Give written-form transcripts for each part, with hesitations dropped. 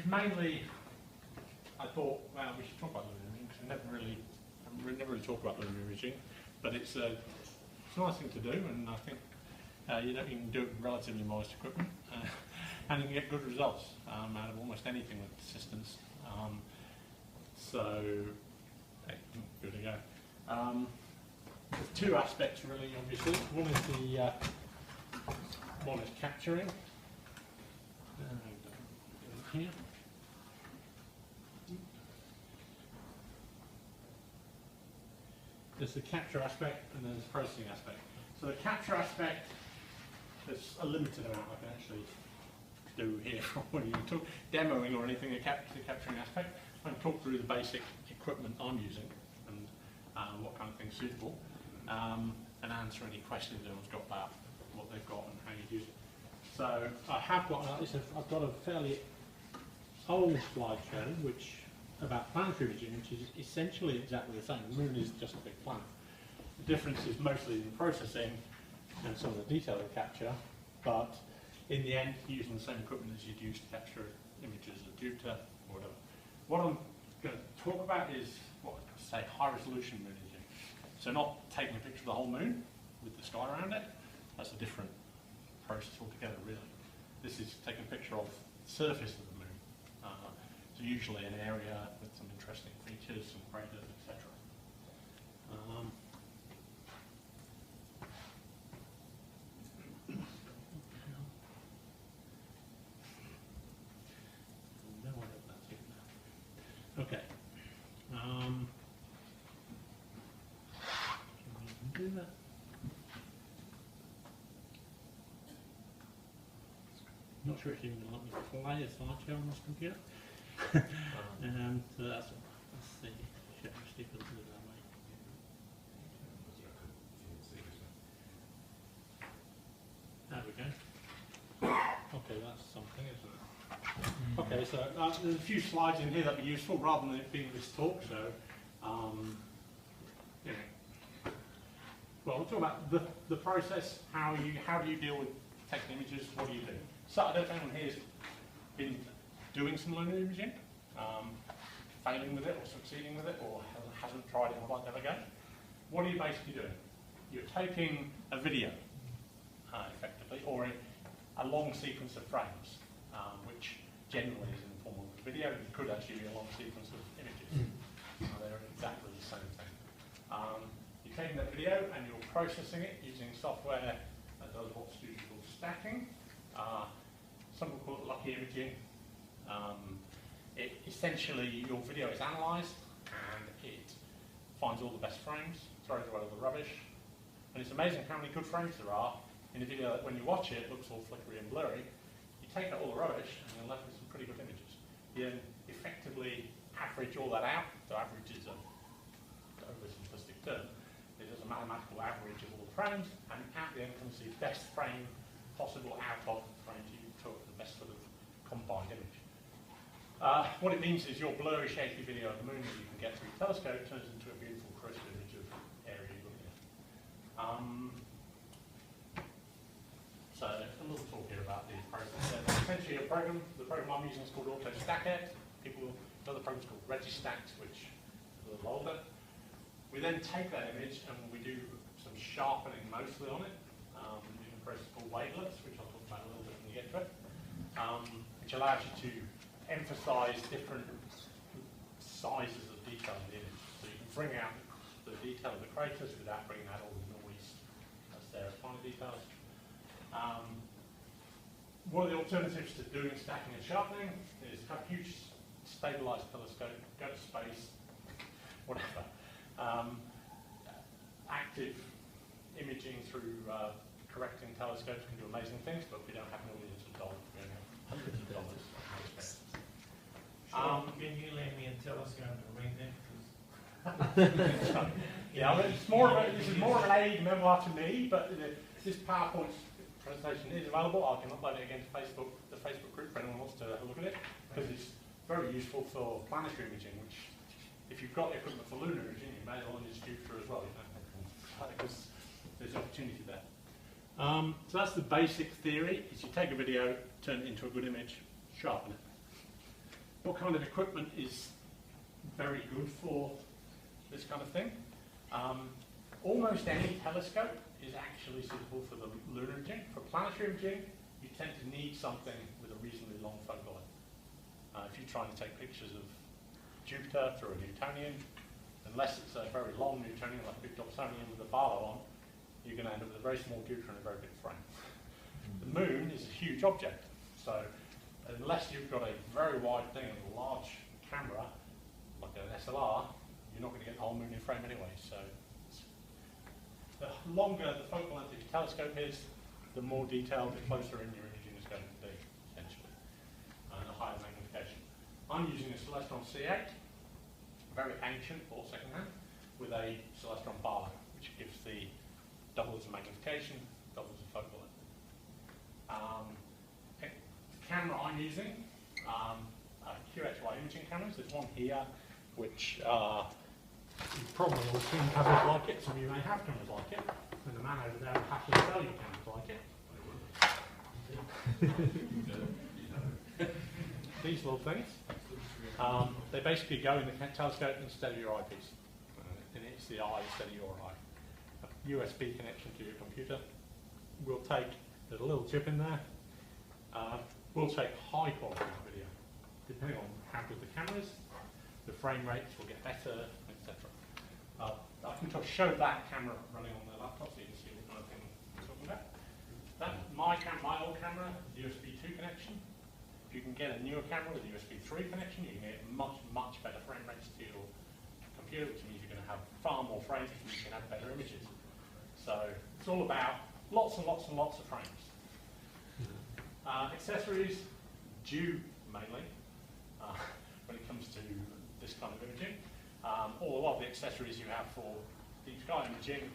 mainly, I thought, well, we should talk about lunar imaging because we never really talk about lunar imaging, but it's a nice thing to do, and I think you can do it with relatively modest equipment, and you can get good results out of almost anything with persistence. So, hey, good to go. There's two aspects really, obviously. One is capturing. Here. There's the capture aspect and then there's the processing aspect. So the capture aspect, there's a limited amount I can actually do here when you're demoing or anything, the capturing aspect. I can talk through the basic equipment I'm using and what kind of things suitable, and answer any questions anyone's got about what they've got and how you use it. So I have got, I've got a fairly old slideshow about planetary imaging, which is essentially exactly the same. The moon is just a big planet. The difference is mostly in processing and some of the detail they capture, but in the end, using the same equipment as you'd use to capture images of Jupiter or whatever. What I'm going to talk about is what I say high-resolution moon imaging. So not taking a picture of the whole moon with the sky around it. That's a different process altogether, really. This is taking a picture of the surface of the moon. So usually an area with some interesting features, some craters, etc. Okay. Do that. Not sure if you can let me play a slideshow on this computer. So that's all. Let's see. Should actually put it that way. There we go. Okay, that's something, isn't it? Okay, so there's a few slides in here that would be useful rather than it being this talk. So, well, we'll talk about the process. How do you deal with taking images? What do you do? So I don't know if anyone here has been doing some lunar imaging, failing with it or succeeding with it, or hasn't tried it and would like to have a go. What are you basically doing? You're taking a video, effectively, or a long sequence of frames, which generally is in the form of a video. It could actually be a long sequence of images. They're exactly the same thing. You're taking that video and you're processing it using software that does what's usually called stacking. Some people call it lucky imaging. Essentially, your video is analysed and it finds all the best frames, throws away all the rubbish, and it's amazing how many good frames there are in a video that when you watch it, looks all flickery and blurry. You take out all the rubbish and you're left with some pretty good images. You then effectively average all that out. So average is an oversimplistic term. It is a mathematical average of all the frames, and at the end comes the best frame possible out of the frames you took, the best sort of combined image. What it means is your blurry, shaky video of the moon that you can get through your telescope turns into a beautiful, crisp image of the area you're looking at. So a little talk here about the process. So essentially, the program I'm using is called AutoStackEt. Another program is called Registax, which is a little older. We then take that image and we do some sharpening mostly on it, using a process called wavelets, which I'll talk about a little bit when we get to it, which allows you to emphasize different sizes of detail in the image. So you can bring out the detail of the craters without bringing out all the noise that's there as finer details. One of the alternatives to doing stacking and sharpening is have a huge stabilized telescope, go to space, whatever. Active imaging through correcting telescopes can do amazing things, but we don't have millions of dollars, we only have hundreds of dollars. Can you lend me a telescope to read that? Yeah, but this is more of an aid memoir to me, but this PowerPoint presentation is available. I can upload it again to Facebook, the Facebook group for anyone who wants to have a look at it, because it's very useful for planetary imaging, which if you've got the equipment for lunar imaging, you may as well use Jupiter as well, because there's opportunity there. So that's the basic theory, is you take a video, turn it into a good image, sharpen it. What kind of equipment is very good for this kind of thing? Almost any telescope is actually suitable for the lunar imaging. For planetary imaging, you tend to need something with a reasonably long focal length. If you're trying to take pictures of Jupiter through a Newtonian, unless it's a very long Newtonian, like a big Dobsonian with a Barlow on, you're going to end up with a very small Jupiter and a very big frame. The moon is a huge object, so unless you've got a very wide thing and a large camera, like an SLR, you're not going to get the whole moon in frame anyway. So the longer the focal length of your telescope is, the more detailed, the closer in your imaging is going to be, essentially, and a higher magnification. I'm using a Celestron C8, very ancient, bought second-hand, with a Celestron Barlow, which gives the doubles of magnification, doubles of focal length. The camera I'm using are QHY imaging cameras. There's one here, which you probably all seen cameras like it. Some of you may have cameras like it, and the man over there will happily sell you cameras like it. These little things. They basically go in the telescope instead of your eyepiece. And it's the eye instead of your eye. A USB connection to your computer. We'll take, there's a little chip in there. We'll take high quality video. Depending on how good the camera is, the frame rates will get better, etc. I can show that camera running on the laptop so you can see what kind of thing I'm talking about. My old camera is USB 2 connection. If you can get a newer camera with a USB 3 connection, you can get much better frame rates to your computer, which means you're going to have far more frames, which means you can have better images. So it's all about lots and lots and lots of frames. Accessories, due mainly, when it comes to this kind of imaging. A lot of the accessories you have for deep sky imaging,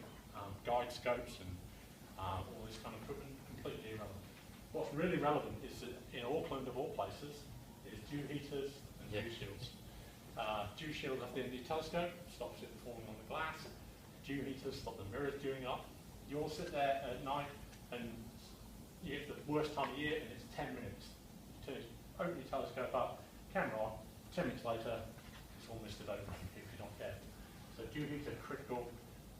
guide scopes and all this kind of equipment, completely irrelevant. What's really relevant is that in Auckland, of all places, is dew heaters and dew shields. Dew shield at the end of your telescope stops it from falling on the glass. Dew heaters stop the mirrors dewing up. You all sit there at night and you get the worst time of year and it's 10 minutes. You open your telescope up, camera on, 10 minutes later, it's all misted over if you don't care. So dew heater critical,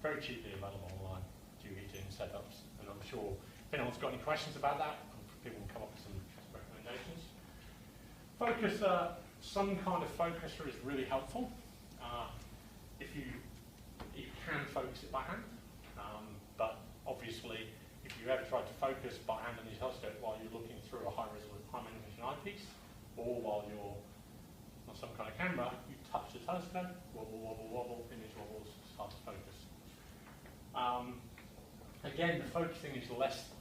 very cheaply available online, dew heating setups. And I'm sure if anyone's got any questions about that, people can come up with some recommendations. Focuser, some kind of focuser is really helpful. If you can focus it by hand, but obviously if you ever tried to focus by hand on your telescope while you're looking through a high magnification eyepiece, or while you're on some kind of camera, you touch the telescope, wobble, wobble, wobble, image wobbles, start to focus. Again, the focusing is less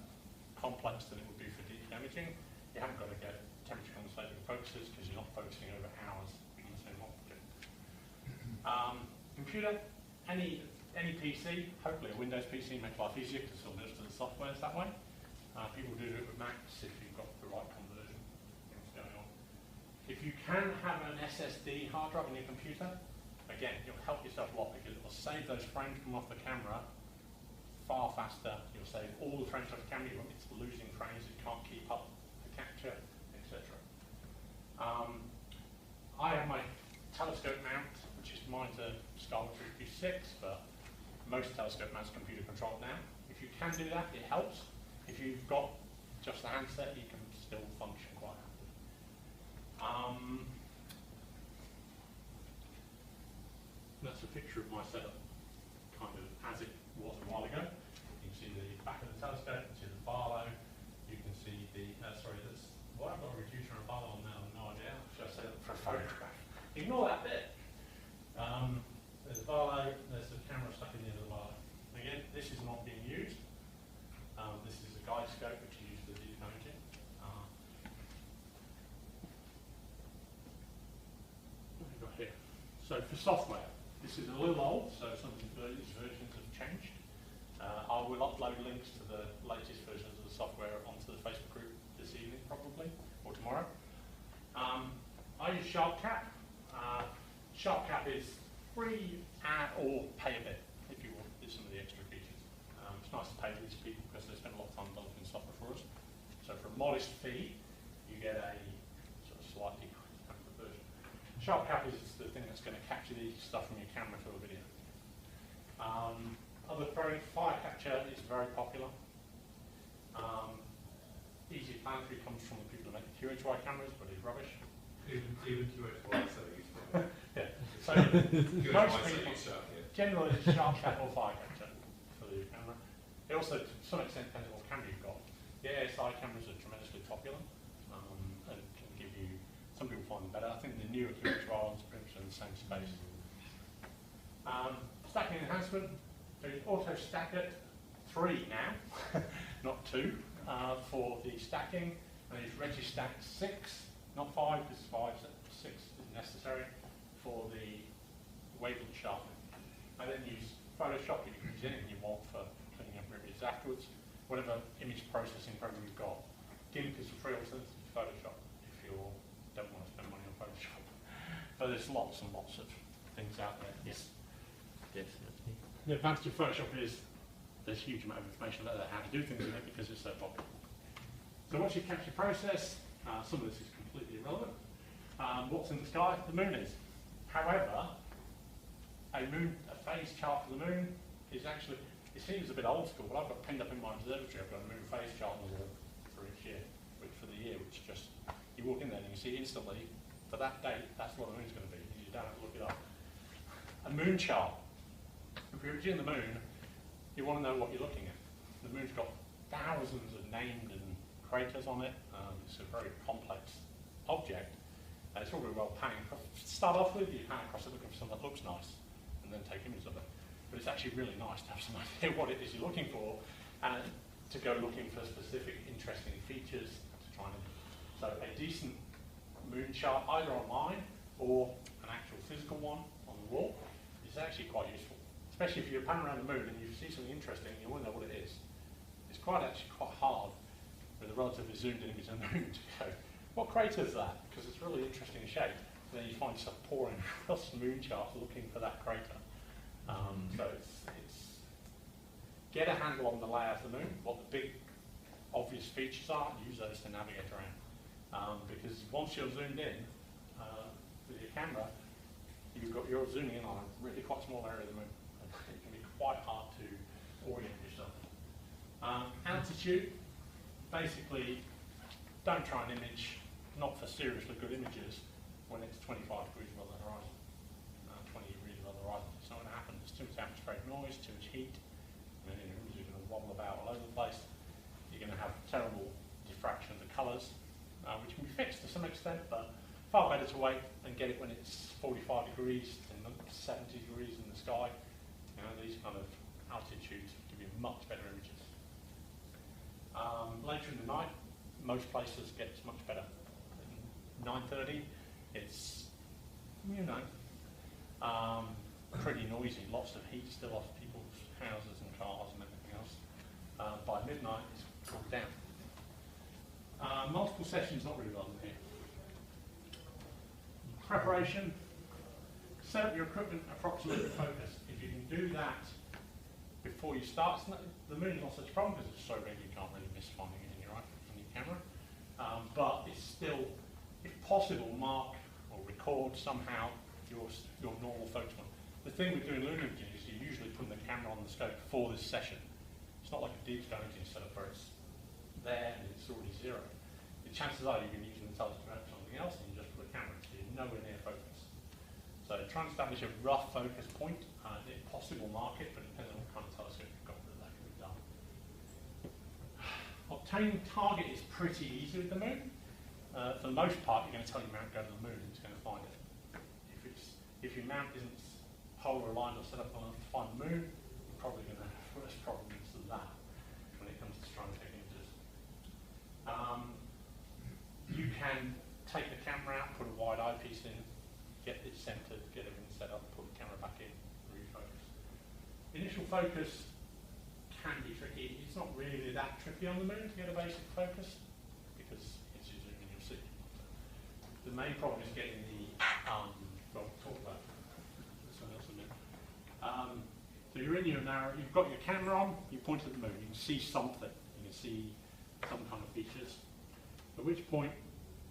complex than it would be for deep imaging. You haven't got to get temperature compensating focusers because you're not focusing over hours on the same object. Computer, any PC, hopefully a Windows PC makes life easier because it'll administer the software that way. People do it with Macs if you've got the right conversion things going on. If you can have an SSD hard drive in your computer, again, you'll help yourself a lot because it will save those frames coming off the camera far faster. You'll save all the frames off the camera. It's losing frames, it can't keep up the capture, etc. I have my telescope mount, which is mine's a Scarlett 326, but most telescope mounts computer controlled now. If you can do that, it helps. If you've got just the handset, you can still function quite happily. That's a picture of my setup, kind of as it was a while ago. You can see the back of the telescope, you can see the Barlow, you can see the, I've got a reducer and a Barlow on now, I've no idea. Should I set it up for a photograph? Ignore that bit. There's a Barlow, there's the camera stuck in the end of the Barlow. Again, this is not being used. This is a guide scope which is used for deep imaging. What have we got here? So for software, this is a little old, so some of the versions have changed. I will upload links to the latest versions of the software onto the Facebook group this evening, probably, or tomorrow. I use SharpCap. SharpCap is free or pay a bit if you want some of the extra features. It's nice to pay these people because they spend a lot of time developing software for us. So for a modest fee, you get a sort of slightly cracked version. sharp cap is the thing that's going to capture the stuff from your camera to a video. Other fire capture is very popular. Easy planetary comes from the people who make the QHY cameras, but it's rubbish. Even QHY is so useful. Yeah. So QHY most is so people sharp, yeah. generally it's sharp cap or fire capture for the camera. It also, to some extent, depends on what camera you've got. The ASI cameras are tremendously popular and can give you. Some people find them better. I think the newer QHY ones are pretty much in the same space. Stacking enhancement. So you auto stack it 3 now, not 2, for the stacking. And use Registack 6, not 5, because 6 is necessary for the wavelength sharpening. I then use Photoshop. You can use anything you want for cleaning up images afterwards. Whatever image processing program you've got. GIMP is a free alternative to Photoshop if you don't want to spend money on Photoshop. But there's lots and lots of things out there. Yes. Definitely. The advantage of Photoshop is there's a huge amount of information about how to do things in it because it's so popular. So once you capture process, some of this is completely irrelevant. What's in the sky? The moon is. However, a phase chart for the moon is actually, it seems a bit old school, but I've got pinned up in my observatory, I've got a moon phase chart on the wall for each year, for the year, which just, you walk in there and you see instantly, for that date, that's what the moon's going to be. You don't have to look it up. A moon chart. If you're imaging the moon, you want to know what you're looking at. The moon's got thousands of named and craters on it. It's a very complex object. And it's all very well panning across. To start off with, you pan across it looking for something that looks nice, and then take images of it. But it's actually really nice to have some idea what it is you're looking for, and to go looking for specific interesting features to try and. So a decent moon chart, either online or an actual physical one on the wall, is actually quite useful. Especially if you're panning around the moon and you see something interesting and you want to know what it is. It's actually quite hard with a relatively zoomed in image of the moon to go, what crater is that? Because it's really interesting shape. And then you find yourself pouring across the moon charts looking for that crater. So it's get a handle on the layout of the moon, what the big obvious features are, and use those to navigate around. Because once you're zoomed in with your camera, you're zooming in on a really quite small area of the moon. It can be quite hard to orient yourself. Altitude, basically, don't try and image, not for seriously good images, when it's 25 degrees above the horizon, 20 degrees above the horizon. It's not going to happen. There's too much atmospheric noise, too much heat, and then your images are going to wobble about all over the place. You're going to have terrible diffraction of the colours, which can be fixed to some extent, but far better to wait and get it when it's 45 degrees and 70 degrees in the sky. You know, these kind of altitudes give you much better images. Later in the night, most places get much better. At 9:30, it's, pretty noisy, lots of heat still off people's houses and cars and everything else. By midnight, it's cooled down. Multiple sessions, not really relevant here. Preparation, set up your equipment approximately focused. If you can do that before you start, the moon's not such a problem because it's so big you can't really miss finding it in your camera. But it's still, if possible, mark or record somehow your normal focus point. The thing with doing lunar imaging is you're usually putting the camera on the scope for this session. It's not like a deep sky imaging setup where it's there and it's already zero. The chances are you're going to use an intelligent map for something else and you just put a camera, so you're nowhere near focus. So try and establish a rough focus point, if possible mark it, but depending on what kind of telescope you've got, that can be done. Obtaining target is pretty easy with the moon. For the most part, you're going to tell your mount go to the moon and it's going to find it. If your mount isn't polar aligned or set up enough to find the moon, you're probably going to have worse problems than that when it comes to trying to take images. You can take the camera out, put a wide eyepiece in, get it centered, get everything set up, put the camera back in, refocus. Initial focus can be tricky. It's not really that tricky on the moon to get a basic focus because it's you zoom in, you'll see. The main problem is getting the, well, we'll talk about this one else in a minute. So you're in your narrow, you've got your camera on, you point at the moon, you can see something, you can see some kind of features. At which point,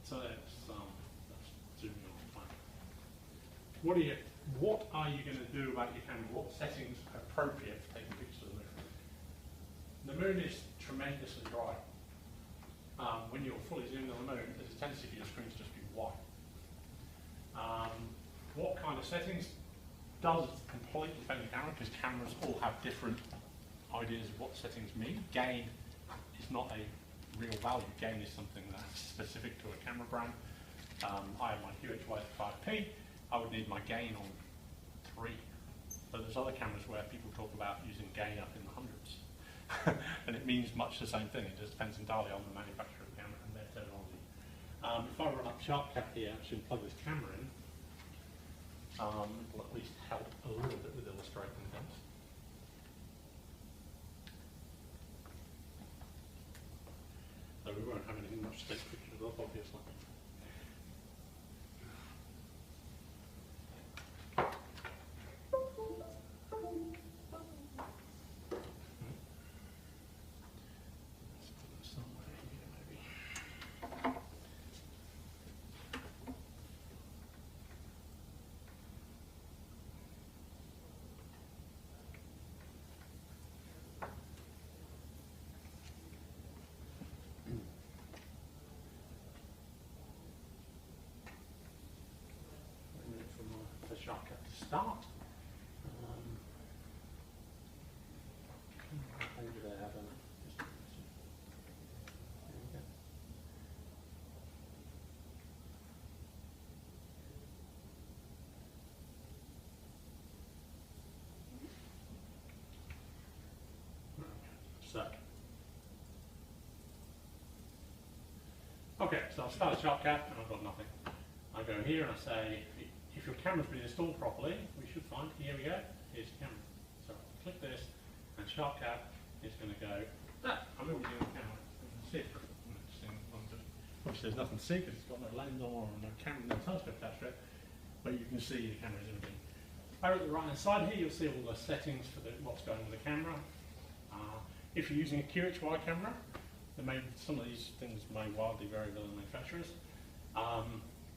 so let's zoom in on the planet. what are you going to do about your camera? What settings are appropriate for taking pictures of the moon? The moon is tremendously bright. When you're fully zoomed on the moon, there's a tendency for your screen to just be white. What kind of settings does completely depend on the camera, because cameras all have different ideas of what settings mean. Gain is not a real value. Gain is something that's specific to a camera brand. I have my QHY 5p. I would need my gain on 3. But there's other cameras where people talk about using gain up in the hundreds. And it means much the same thing. It just depends entirely on the manufacturer of the camera and their terminology. If I run up SharpCat here, actually plug this camera in, it will at least help a little bit with illustrating things. So we won't have anything much to take pictures of, obviously. Let's put this somewhere here, maybe. For SharpCat to start. Over there, haven't I? There we go. Okay, so I'll start a SharpCat and I've got nothing. I go here and I say, if your camera's been installed properly, we should find, here we go, here's the camera. So I click this and SharpCat is going to go, I'm moving the camera. You can see it. Obviously there's nothing to see because it's got no lens on or no camera, no telescope attached to it, but you can see the camera's imaging. Over at the right hand side here you'll see all the settings for what's going with the camera. If you're using a QHY camera, some of these things may wildly vary with other manufacturers.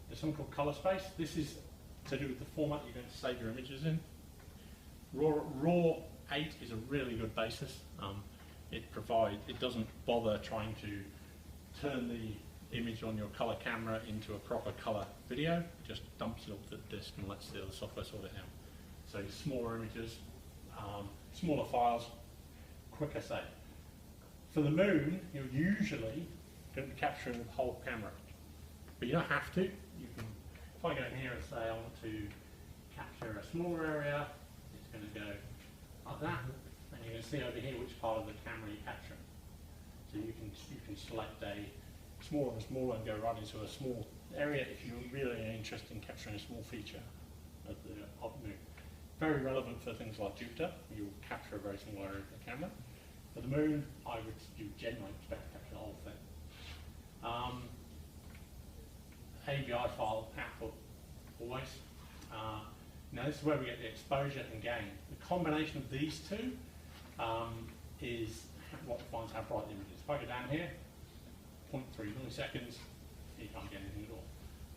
There's something called color space. This is to do with the format you're going to save your images in. RAW 8 is a really good basis. It doesn't bother trying to turn the image on your color camera into a proper color video. It just dumps it off the disk and lets the other software sort it out. So smaller images, smaller files, quicker save. For the moon, you're usually going to be capturing the whole camera. But you don't have to. You can, if I go in here and say I want to capture a smaller area, it's going to go like that, and you're going to see over here which part of the camera you're capturing. So you can select a smaller and smaller and go right into a small area if you're really interested in capturing a small feature of the moon. Very relevant for things like Jupiter. You'll capture a very small area of the camera. For the moon, I would generally expect to capture the whole thing. AVI file output always. Now this is where we get the exposure and gain. The combination of these two is what defines how bright the image is. If I go down here, 0.3 milliseconds, you can't get anything at all.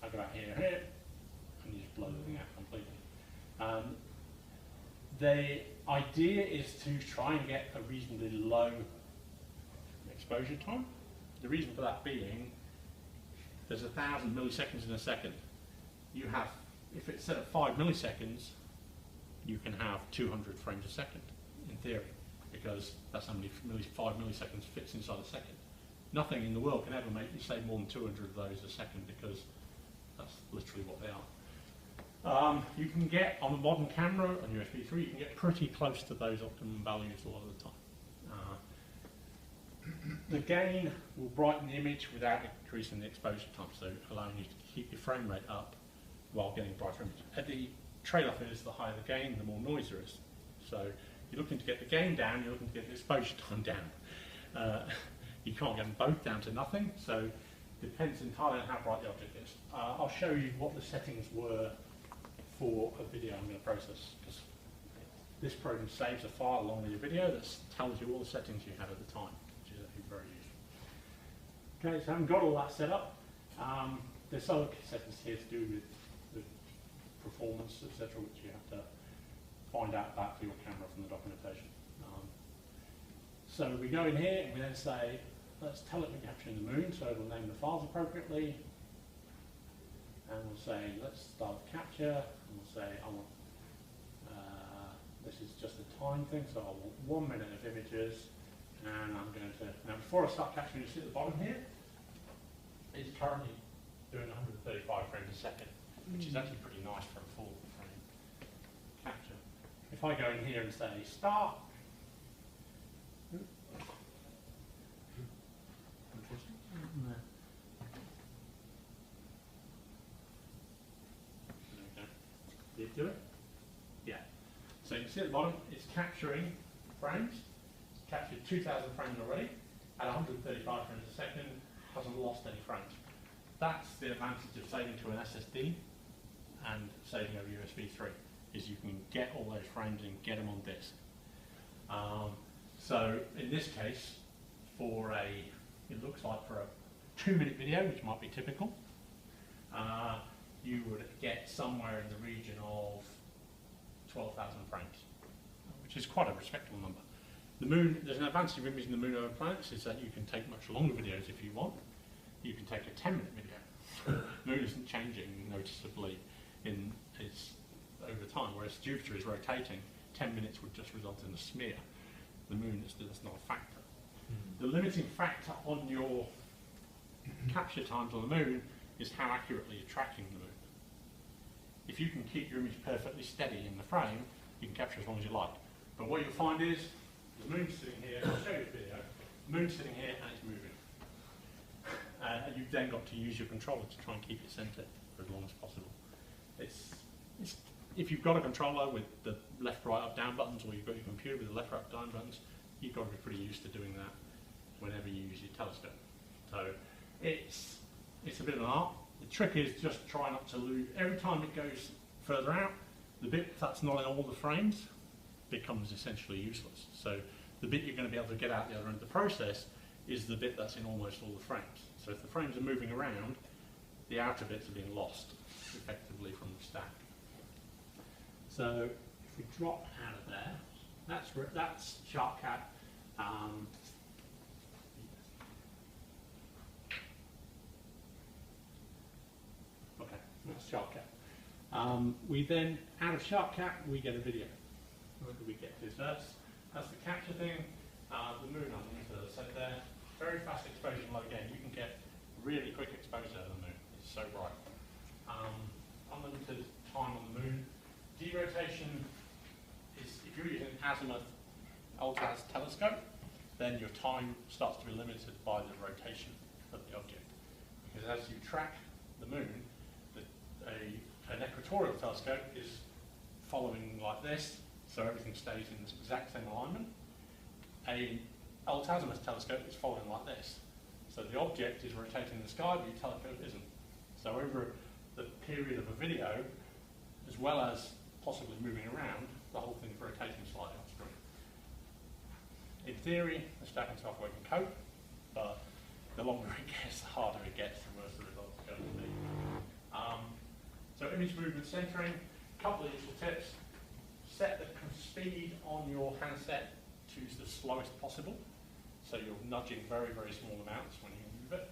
I go out here, and you just blow the thing out completely. The idea is to try and get a reasonably low exposure time. The reason for that being, there's 1,000 milliseconds in a second. You have, if it's set at 5 milliseconds, you can have 200 frames a second, in theory, because that's how many 5 milliseconds fits inside a second. Nothing in the world can ever make you save more than 200 of those a second, because that's literally what they are. You can get, on a modern camera, on USB 3, you can get pretty close to those optimum values a lot of the time. The gain will brighten the image without increasing the exposure time, so allowing you to keep your frame rate up while getting a brighter image. The trade-off is the higher the gain, the more noise there is. So you're looking to get the gain down, you're looking to get the exposure time down. You can't get them both down to nothing, so it depends entirely on how bright the object is. I'll show you what the settings were for a video I'm going to process, because this program saves a file along with your video that tells you all the settings you had at the time, which is actually very useful. Okay, so I haven't got all that set up. There's other settings here to do with the performance, etc., which you have to find out about for your camera from the documentation. So we go in here and we then say, let's tell it we're capturing the moon, so it'll name the files appropriately. And we'll say, let's start capture, and we'll say, I want, this is just a time thing, so I want 1 minute of images, and I'm going to, now before I start capturing, you see at the bottom here, it's currently doing 135 frames a second, which is actually pretty nice for a full frame capture. If I go in here and say, start, Did it do it? Yeah. So you can see at the bottom, it's capturing frames. It's captured 2,000 frames already at 135 frames a second, hasn't lost any frames. That's the advantage of saving to an SSD and saving over USB 3, is you can get all those frames and get them on disk. So in this case, it looks like for a 2-minute video, which might be typical, you would get somewhere in the region of 12,000 frames, which is quite a respectable number. The moon, there's an advantage of imaging the moon over planets, is that you can take much longer videos if you want. You can take a 10-minute video. The moon isn't changing noticeably over time, whereas Jupiter is rotating. 10 minutes would just result in a smear. The moon is not a factor. The limiting factor on your capture times on the moon is how accurately you're tracking the moon. If you can keep your image perfectly steady in the frame, you can capture as long as you like. But what you'll find is, the moon's sitting here, I'll show you the video, the moon's sitting here and it's moving. And you've then got to use your controller to try and keep it centered for as long as possible. If you've got a controller with the left, right, up, down buttons, or you've got your computer with the left, right, up, down buttons, you've got to be pretty used to doing that whenever you use your telescope. So it's a bit of an art. The trick is just try not to lose. Every time it goes further out, the bit that's not in all the frames becomes essentially useless. So the bit you're going to be able to get out the other end of the process is the bit that's in almost all the frames. So if the frames are moving around, the outer bits are being lost effectively from the stack. So if we drop out of there, that's SharkCat. Okay, that's SharkCat. We then, out of SharkCat, we get a video. What do we get to? So that's the capture thing. The moon underneath, as I said there. Very fast exposure and low gain. You can get really quick exposure of the moon. It's so bright. Unlimited time on the moon. Derotation is, if you're using azimuth Altaz telescope, then your time starts to be limited by the rotation of the object. Because as you track the moon, an equatorial telescope is following like this, so everything stays in this exact same alignment. An alt-azimuth telescope is following like this. So the object is rotating in the sky, but your telescope isn't. So over the period of a video, as well as possibly moving around, the whole thing's rotating slightly off screen. In theory, the stacking software can cope, but the longer it gets, the harder it gets, the worse the results are going to be. So image movement centering, a couple of useful tips. Set the speed on your handset to the slowest possible. So you're nudging very, very small amounts when you move it.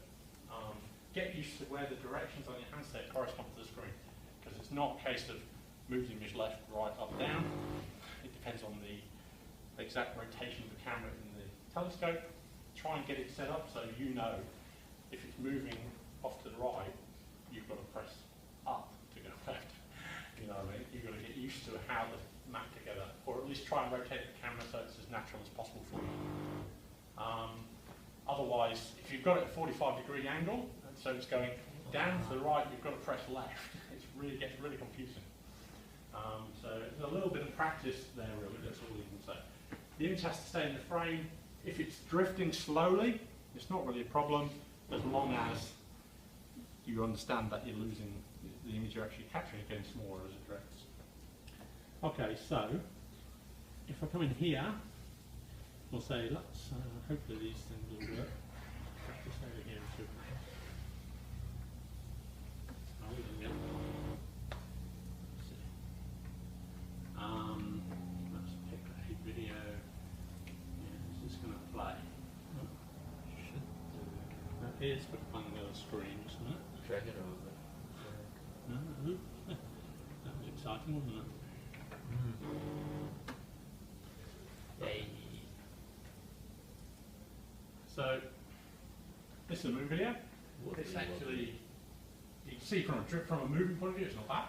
Get used to where the directions on your handset correspond to the screen. Because it's not a case of move the image left, right, up, down. It depends on the exact rotation of the camera in the telescope. Try and get it set up so you know if it's moving off to the right, you've got to press up to go left. You know what I mean? You've got to get used to how the map together, or at least try and rotate the camera so it's as natural as possible for you. Otherwise, if you've got it at a 45-degree angle, and so it's going down to the right, you've got to press left. It gets really confusing. So there's a little bit of practice there, really, that's all you can say. The image has to stay in the frame. If it's drifting slowly, it's not really a problem, as long as you understand that you're losing the image you're actually capturing, getting smaller as it drifts. Okay, so if I come in here, we'll say, let's hopefully these things will work. Practice over here too. Oh, we didn't get it. appears to be on the other screen, isn't it? Drag it over. That was exciting, wasn't it? Yay. So, this is a moving video. It's actually, you can see from a moving point of view, it's not bad.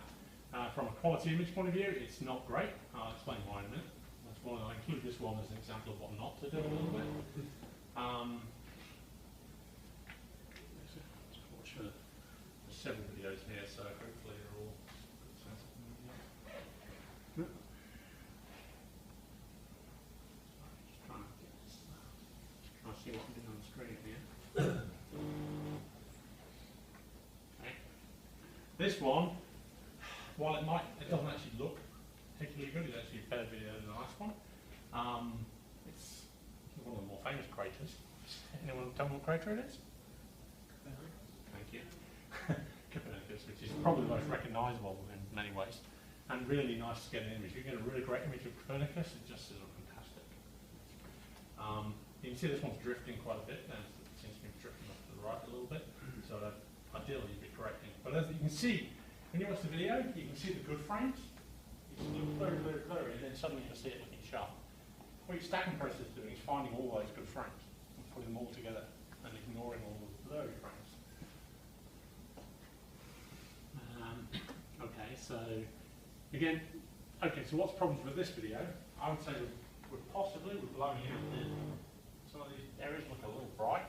From a quality image point of view, it's not great. I'll explain why in a minute. That's why I include this one as an example of what not to do a little bit. There's several videos here, so hopefully they're all sensible. Just trying to get this. Trying to see what I'm doing on the screen here. Okay. This one, while it doesn't actually look particularly good, it's actually a better video than the last one. It's one of the more famous craters. Anyone tell me what crater it is? Thank you. Copernicus, which is probably the most recognisable in many ways, and really nice to get an image. You get a really great image of Copernicus, it just is fantastic. You can see this one's drifting quite a bit, and it seems to be drifting off to the right a little bit, so ideally you'd be correcting. But as you can see, when you watch the video, you can see the good frames. It's look very, very blurry, and then suddenly you'll see it looking sharp. What your stacking process is doing is finding all those good frames and putting them all together and ignoring all the blurry frames. Okay, so again, so what's problems with this video? I would say we're possibly blowing out there. Some of these areas look a little bright.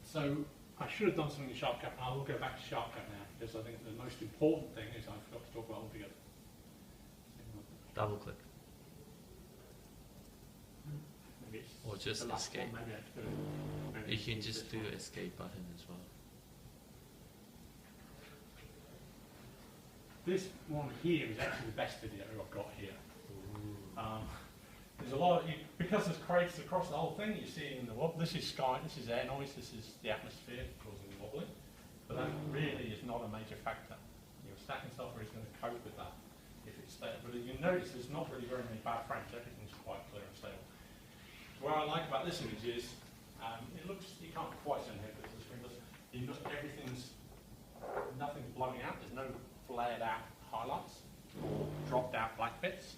So I should have done something in SharpCap, and I will go back to SharpCap now, because I think the most important thing is I forgot to talk about altogether. Double click. Maybe it's Or just the last escape. one, maybe I have to do it. Maybe You can it's just this do one. escape button as well. This one here is actually the best video I've got here. There's a lot of, because there's craters across the whole thing, you're seeing the wobble. This is sky, this is air noise, this is the atmosphere causing the wobbling. But that really is not a major factor. Your stacking software is going to cope with that if it's stable. But you notice there's not really very many bad frames, everything's quite clear and stable. What I like about this image is, it looks, you can't quite see on here because the screen does, nothing's blowing out, there's no flared out highlights or dropped out black bits.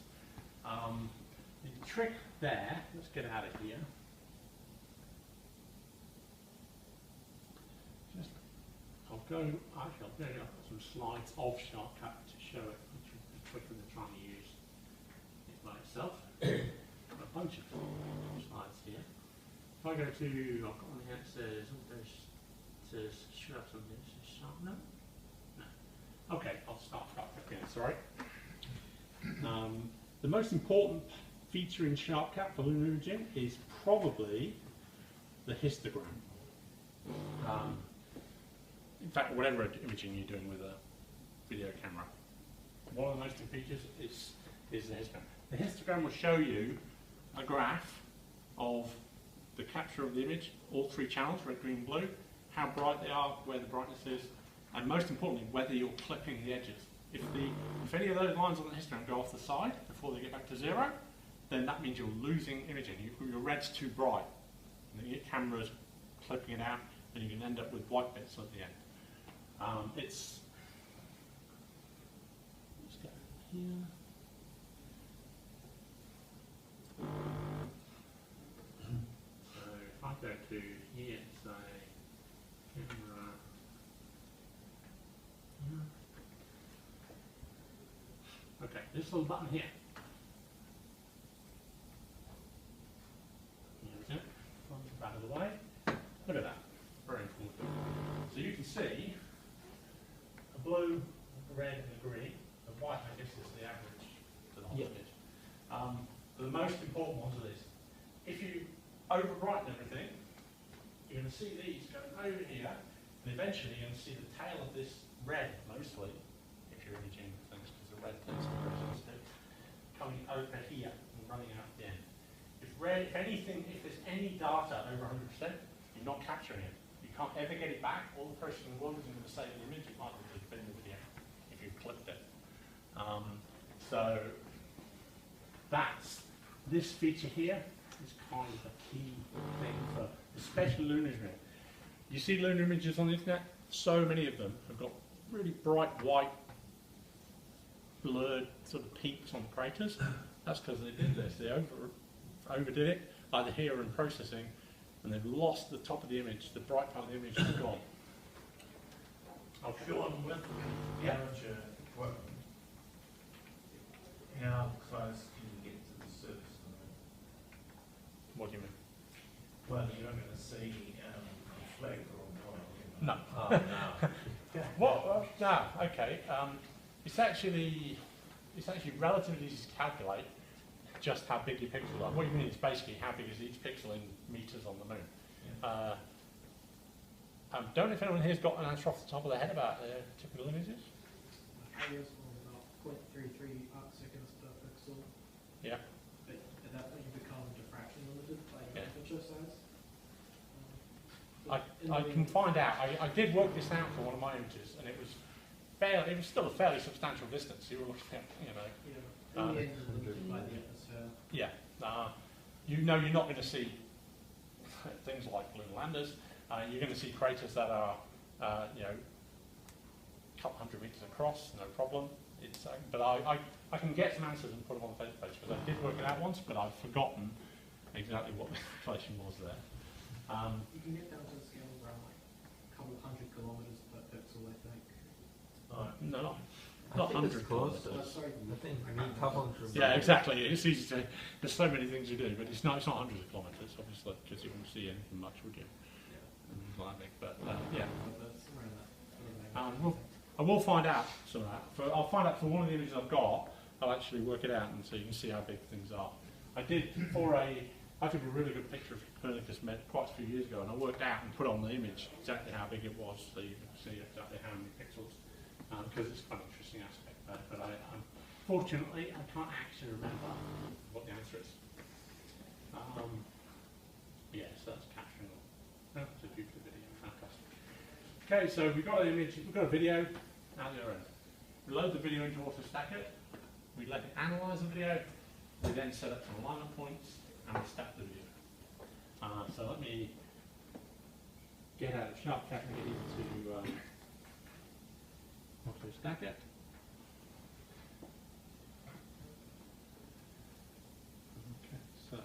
The trick there, let's get out of here. I'll go some slides of SharpCap to show it, which is the trick that they're trying to use it by itself. I've got a bunch of slides here. If I go to, I've got one here that says, should have something that says Sharp, no? No. Okay, I'll start SharpCap again, sorry. The most important feature in SharpCap for lunar imaging is probably the histogram. In fact, whatever imaging you're doing with a video camera, one of the most important features is the histogram. The histogram will show you a graph of the capture of the image, all three channels, red, green, blue, how bright they are, where the brightness is, and most importantly, whether you're clipping the edges. If any of those lines on the histogram go off the side before they get back to zero, then that means you're losing imaging. Your red's too bright. And then your camera's clipping it out, and you can end up with white bits at the end. Let's go here. So if I go to here, say camera. Okay, this little button here. Here we go. Out of the way. Look at that. Very important. So you can see a blue, a red, and a green. The white, I guess, is the average to the whole image. The most important ones are these. If you over-brighten everything, you're going to see these going over here, and eventually you're going to see the tail of this red, mostly, if you're imaging things, because the red tends to be very sensitive, coming over here and running out at the end. If there's any data over 100%, you're not capturing it. You can't ever get it back. All the person in the world is going to save the image. It might have just been the video if you've clipped it. So this feature here is kind of the key thing for especially lunar imagery. You see lunar images on the internet, so many of them have got really bright white, blurred sort of peaks on craters. That's because they did this. They overdid it, either here or in processing, and they've lost the top of the image. The bright part of the image is gone. Sean, with the amateur equipment, how close can you get to the surface of the moon? What do you mean? Well, you're not going to see a flag or a line. No. Oh, no. What? No. Okay. It's actually relatively easy to calculate just how big your pixels are. What you mean is basically how big is each pixel in meters on the moon. Yeah. Don't know if anyone here's got an answer off the top of their head about typical images. Areas are about 0.33 arcseconds per pixel. Yeah. But at that point you become diffraction limited by your Yeah. aperture size. I can find out. I did work this out for one of my images, and it was still a fairly substantial distance. You were looking at, Yeah, Um, in the end it's limited by the atmosphere. yeah. You know you're not going to see things like lunar landers. You're going to see craters that are, a couple hundred meters across, no problem. But I can get some answers and put them on the Facebook page because I did work it out once, but I've forgotten exactly what the calculation was there. You can get down to the scale of around like a couple hundred kilometers per pixel, I think. No, I not think it's 100 close. kilometers. Sorry. I think we need couple of Yeah, exactly. It's easy to. There's so many things you do, but it's not hundreds of kilometres, obviously, because you wouldn't see anything much, would you? But yeah. That's around that. I will find out some of that. I'll find out for one of the images I've got. I'll actually work it out, and so you can see how big things are. I took a really good picture of Copernicus quite a few years ago, and I worked out and put on the image exactly how big it was, so you can see exactly how many pixels. Because it's quite an interesting aspect there. But fortunately, I can't actually remember what the answer is. Yes, that's capturing all. That's a beautiful video. Fantastic. Okay, so we've got an image, we've got a video out the other end. We load the video into AutoStacker. We let it analyse the video. We then set up some alignment points and we stack the video. So let me get out of SharpCat and get into AutoStacker. Okay, so.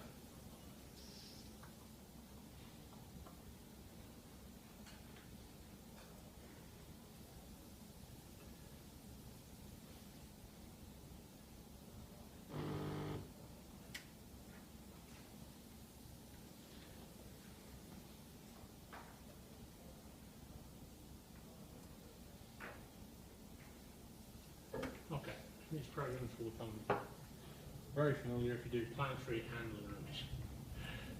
Okay, these programs will become very familiar if you do planetary and lunar image.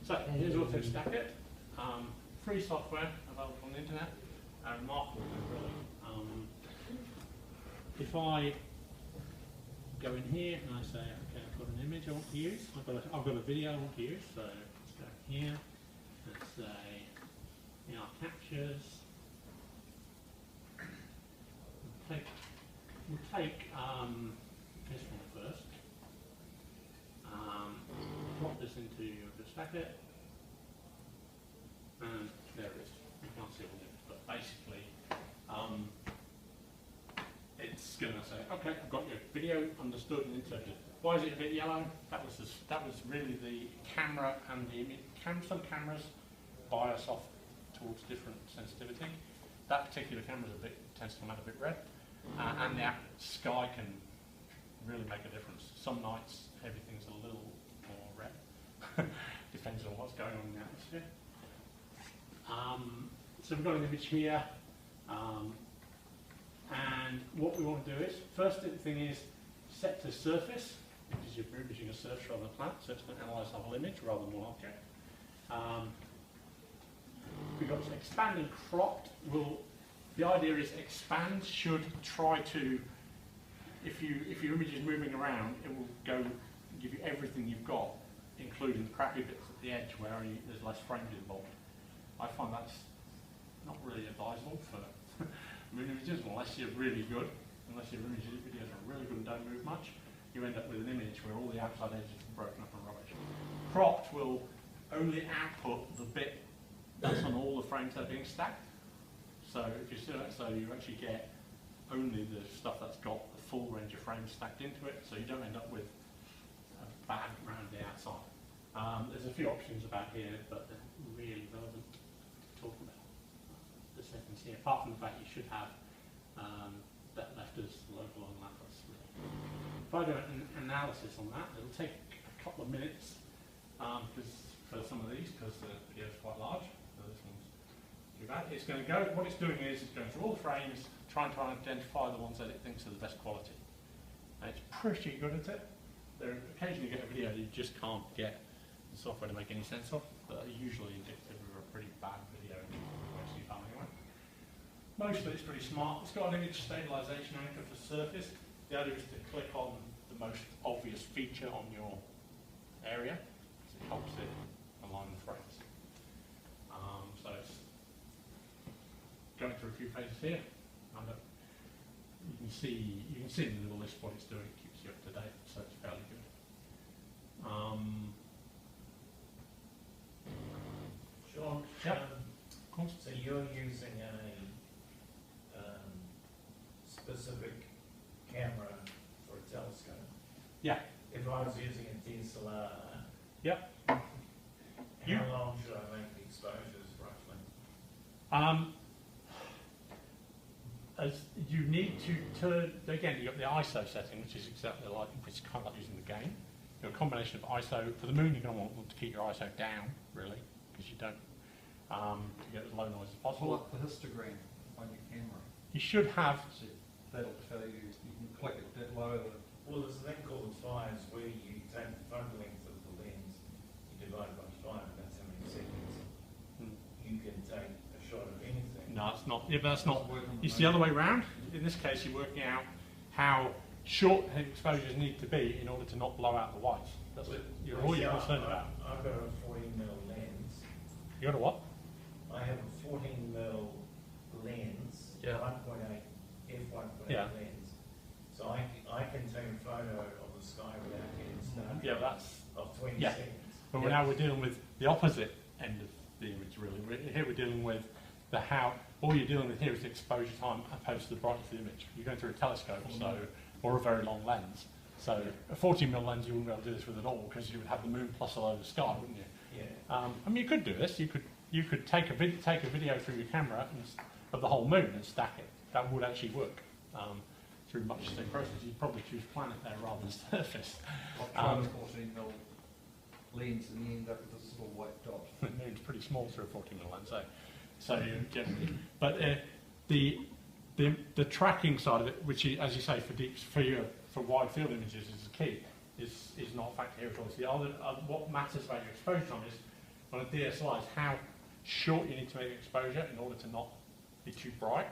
So here's AutoStacker, free software available on the internet, remarkable really. If I go in here and I say, okay, I've got an image I want to use, I've got a video I want to use, so let's go here, let's say, captures. We'll take this one first, drop this into the stacker, and there it is. You can't see all of it, but basically it's going to say, okay, I've got your video understood and interpreted. Why is it a bit yellow? That was really the camera and the image. Some cameras bias off towards different sensitivity. That particular camera tends to come out a bit red. And the sky can really make a difference. Some nights everything's a little more red, depends on what's going on in the atmosphere. So we've got an image here, and what we want to do is, first thing is set to surface, because you're imaging a surface rather than a planet, so it's going to analyse the whole image rather than one object. We've got expand and cropped. The idea is expand should try to, if your image is moving around, it will give you everything you've got, including the crappy bits at the edge where there's less frames involved. I find that's not really advisable for moon images unless you're really good, unless your videos are really good and don't move much. You end up with an image where all the outside edges are broken up and rubbish. Cropped will only output the bit that's on all the frames that are being stacked. So if you do that, so you actually get only the stuff that's got the full range of frames stacked into it, so you don't end up with a bag around the outside. There's a few options about here, but they're really relevant to talk about the settings here. Apart from the fact you should have that left as local on Atlas. If I do an analysis on that, it'll take a couple of minutes because for some of these, because the video is quite large. So this one's too bad. It's going to go. What it's doing is it's going through all the frames, trying to identify the ones that it thinks are the best quality. And it's pretty good at it. There occasionally you get a video that you just can't get the software to make any sense of, but are usually indicative of a pretty bad video most of you found anyway. Most of it's pretty smart. It's got an image stabilization anchor for surface. The idea is to click on the most obvious feature on your area, so it helps it align the frames. So it's going through a few phases here. And you can see in the little list what it's doing. It keeps you up to date, so it's fairly good. Sean, Yep. Of course. so you're using a specific camera for a telescope. Yeah. If I was using a DSLR, Yep. how long should I make the exposures roughly? As you need to turn, again, you've got the ISO setting, which is exactly like, it's kind of like using the game. You've got a combination of ISO, for the moon you're going to want to keep your ISO down, really, because you don't, to get as low noise as Pull possible. up the histogram on your camera. You should have, See, that'll tell you, you can click it that low. Well, there's a thing called fires where you take the focal length of the lens, you divide by 5, and that's how many seconds you can take a shot of anything. no, it's not, yeah, but that's not, Work on it's the other way around. In this case, you're working out how short the exposures need to be in order to not blow out the whites. That's what all you're concerned about. I've got a 14mm lens. You got a what? I have a 14mm lens, Yeah. 1.8 f1.8 Yeah. lens. So I can take a photo of the sky without getting started. Yeah, that's, Of 20 Yeah. seconds. but now we're dealing with the opposite end of the image, really. Here we're dealing with the how, all you're dealing with here is the exposure time opposed to the brightness of the image. You're going through a telescope, so, or a very long lens. So a 14mm lens, you wouldn't be able to do this with at all, because you would have the moon plus a load of sky, wouldn't you? Yeah. I mean, you could do this. You could take a video through your camera of the whole moon and stack it. That would actually work through much the same process. You'd probably choose planet there rather than surface. I'll try the 14mm lens and you end up with this little white dot. The moon's pretty small through a 14mm lens, so you generally. But the tracking side of it, which is, as you say, for wide field images is the key, is not a factor here at all. So the other, what matters about your exposure time is on a DSLR is how short you need to make exposure in order to not be too bright.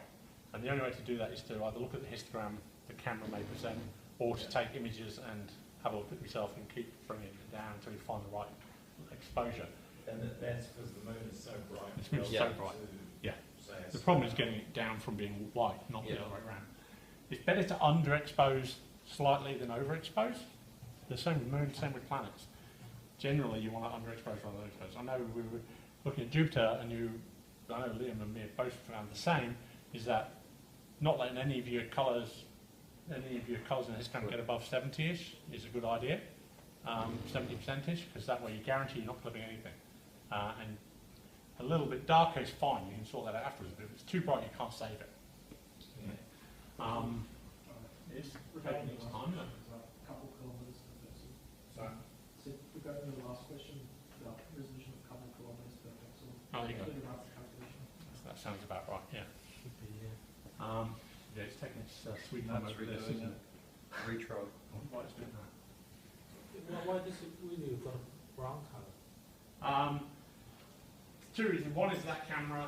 And the only way to do that is to either look at the histogram the camera may present, or to take images and have a look at yourself and keep bringing it down until you find the right exposure. And that's because the moon is so bright. The moon is so bright. Yeah. The problem is getting it down from being white, not the other way around. It's better to underexpose slightly than overexpose. The same with moon, same with planets. Generally, you want to underexpose rather than overexpose. I know we were looking at Jupiter, and I know Liam and me have both found the same, is that not letting any of your colours in the histogram get above 70-ish is a good idea, 70%-ish, because that way you guarantee you're not clipping anything. And a little bit darker is fine, you can sort that out afterwards, but if it's too bright you can't save it. It's taking its time, isn't it? A couple kilometres per pixel. Sorry? So regarding the last question, about resolution of a couple kilometres per pixel. Oh, there you go. Think about the calculation. That sounds about right, yeah. Should be, yeah. Yeah, it's taking its sweet That's time over this, redoing isn't it? Retro. Why it's doing that? Why does it really got a brown colour? Two reasons. One is that camera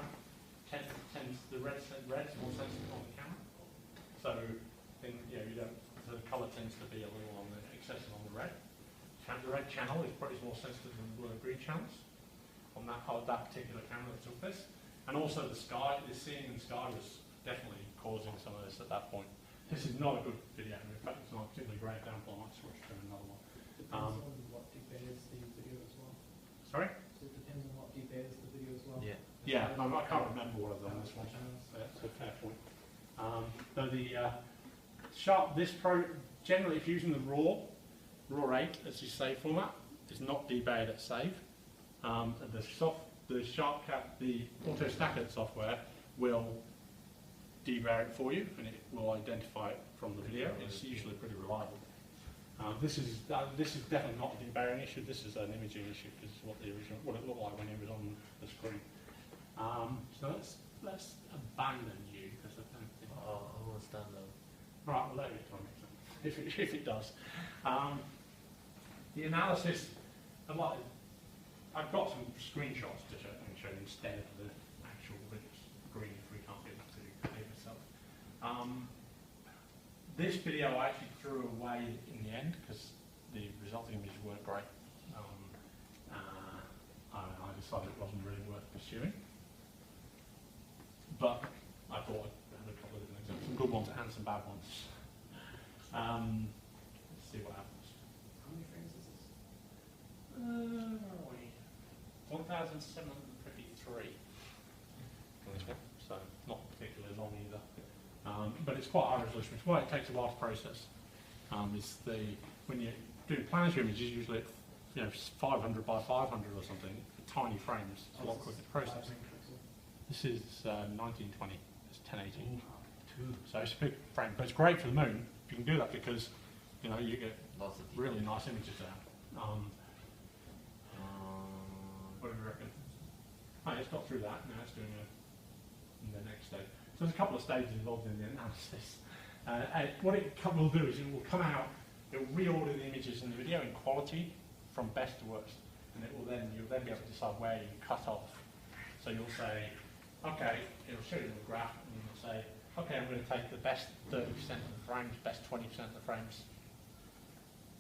tends the red's more sensitive on the camera. So so the colour tends to be a little on the excessive on the red. The red channel is probably more sensitive than the blue and green channels on that particular camera that took this. And also the sky, the scene in the sky was definitely causing some of this at that point. This is not a good video. In fact, it's not a particularly great example. I might switch to another one. Depends on what embeds the video as well. Sorry? it depends on what debays the video as well. Yeah. Yeah, I can't remember what I've done this one. That's a fair point. So the this generally if you're using the RAW 8 as your save format, it's not debayed at save. And the auto stacker software will debayer it for you, and it will identify it from the video. It's usually pretty reliable. This is definitely not a debayering issue. This is an imaging issue. This is what it looked like when it was on the screen. So let's abandon you because I don't think. Oh, I want to stand up. Right, well, let me try next time, if it does. The analysis, I've got some screenshots to show you instead of the actual screen if we can't get it to behave itself. This video I actually threw away in the end because the resulting images weren't great. I decided it wasn't really worth pursuing. But I thought I'd have a couple of different examples, some good ones and some bad ones. Let's see what happens. How many frames is this? Where are we? 1,753. So not particularly long either. But it's quite high resolution, which is why it takes a while to process. When you do planetary images, usually it's 500 by 500 or something, tiny frames, it's a lot quicker to process. This is 1920, it's 1080. So it's a big frame, but it's great for the moon if you can do that because you get Lots of really nice images out. What do you reckon? Oh, it's got through that, now it's doing the next stage. So there's a couple of stages involved in the analysis. What it will do is it will come out, it will reorder the images in the video in quality from best to worst, and you'll then be able to decide where you cut off. So you'll say, okay, it'll show you the graph, and you'll say, okay, I'm going to take the best 30% of the frames, best 20% of the frames.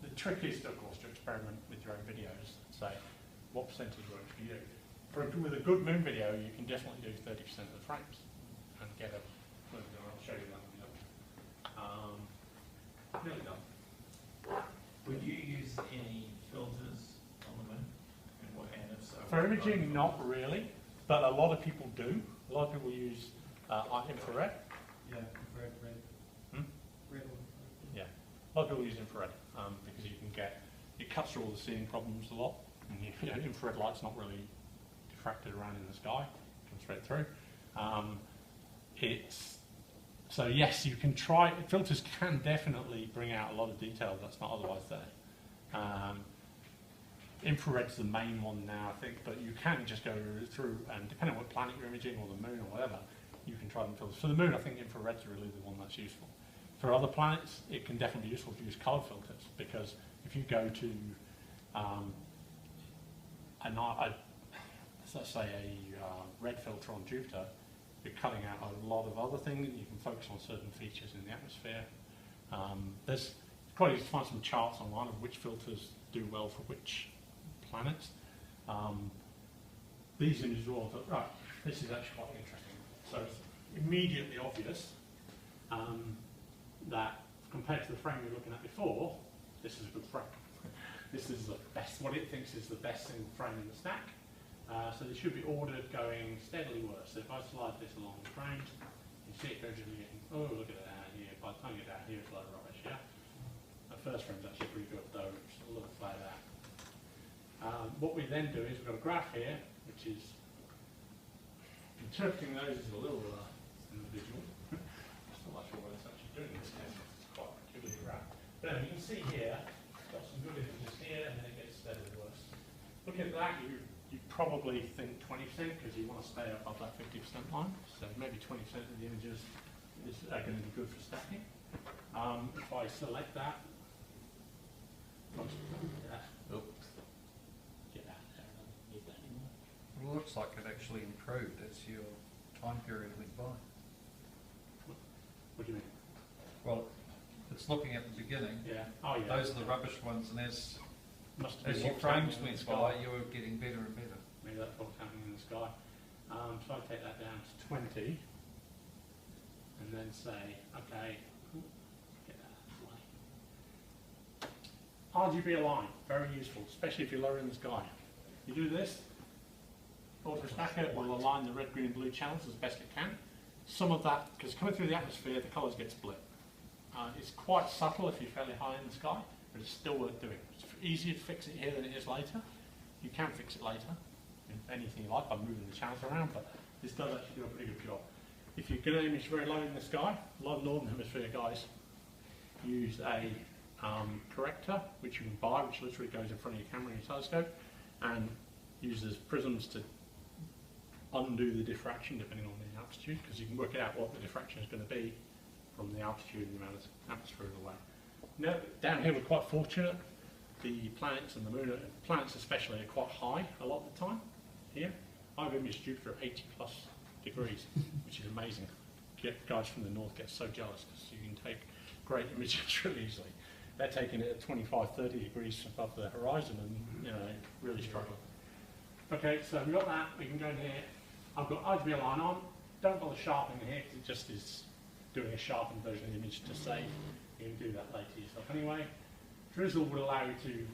The trick is, of course, to experiment with your own videos and say, what percentage works for you? With a good moon video, you can definitely do 30% of the frames and get a, I'll show you that. Nearly done. Would you use any filters on the moon? And if so, For imaging, not really, but a lot of people do. A lot of people use infrared. Yeah, red. Hmm? Red one. Yeah, a lot of people use infrared because you can it cuts through all the seeing problems a lot. And infrared light's not really diffracted around in the sky, comes straight through. So yes, you can try. Filters can definitely bring out a lot of detail that's not otherwise there. Infrared's the main one now, I think, but you can just go through and depending on what planet you're imaging or the moon or whatever, you can try them filters. For the moon, I think infrared's really the one that's useful. For other planets, it can definitely be useful to use color filters because if you go to let's say a red filter on Jupiter, you're cutting out a lot of other things. You can focus on certain features in the atmosphere. There's quite easy to find some charts online of which filters do well for which planets. These images are all, right, this is actually quite interesting. So it's immediately obvious that compared to the frame we were looking at before, this is a good frame. This is the best, what it thinks is the best single frame in the stack. So they should be ordered going steadily worse. So if I slide this along the frames, you see it gradually getting, oh look at that here, by the time you get down here it's a load of rubbish, yeah? The first frame's actually pretty good though, it's a little flat out. What we then do is we've got a graph here, which is, interpreting those is a little individual. I'm not sure what it's actually doing in this case, it's quite a peculiar graph. But anyway, you can see here, got some good images here and then it gets steadily worse. Look at that, you probably think 20% because you want to stay above that 50% line. So maybe 20% of the images are going to be good for stacking. If I select that, get out there, I don't need that anymore. Well, it looks like it actually improved as your time period went by. What do you mean? Well, it's looking at the beginning. Yeah. Oh yeah. Those are the rubbish ones, and as As your frames went by, you were getting better and better. Maybe that's what's happening in the sky. So I take that down to 20, and then say, okay, get that out of the way. RGB align, very useful, especially if you're lower in the sky. You do this, auto stacker will align the red, green and blue channels as best it can. Some of that, because coming through the atmosphere, the colours get split. It's quite subtle if you're fairly high in the sky, but it's still worth doing. It's easier to fix it here than it is later. You can fix it later, in anything you like, by moving the channels around, but this does actually do a pretty good job. If you're going to image very low in the sky, a lot of Northern Hemisphere guys use a corrector, which you can buy, which literally goes in front of your camera and your telescope, and uses prisms to undo the diffraction depending on the altitude, because you can work out what the diffraction is going to be from the altitude and the amount of atmosphere away. Now, down here we're quite fortunate. The planets and the moon, planets especially, are quite high a lot of the time here. I've imaged Jupiter at 80 plus degrees, which is amazing. Guys from the north get so jealous because you can take great images really easily. They're taking it at 25, 30 degrees above the horizon and, you know, really struggling. Okay, so we've got that. We can go in here. I've got RGB line on. Don't bother sharpening here because it just is doing a sharpened version of the image to save. You can do that later yourself anyway. Drizzle would allow you to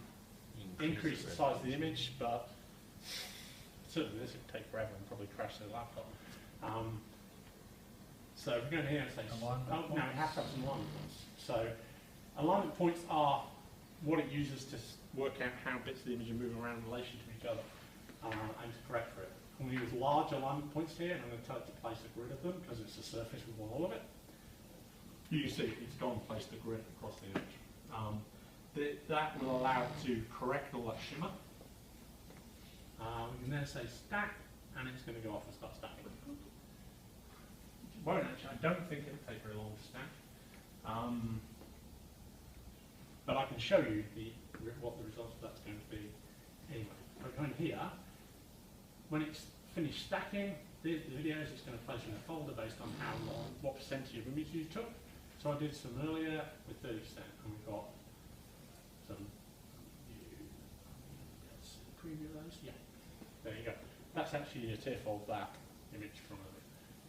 increase the size of the image, but certainly this would take forever and probably crash the laptop. So if we go in here and say, oh, now we have to have some alignment points. So alignment points are what it uses to work out how bits of the image are moving around in relation to each other and to correct for it. I'm going to use large alignment points here, and I'm going to tell it to place a grid of them because it's a surface we want all of it. You can see it's gone and placed the grid across the image. That will allow it to correct all that shimmer. We can then say stack, and it's going to go off and start stacking. It won't actually, I don't think it'll take very long to stack. But I can show you what the results of that's going to be anyway. If I go in here, when it's finished stacking the videos, it's going to place in a folder based on how long, what percentage of images you took. So I did some earlier with 30%, and we've got some preview those. Yeah, there you go. That's actually a TIFF of that image from earlier.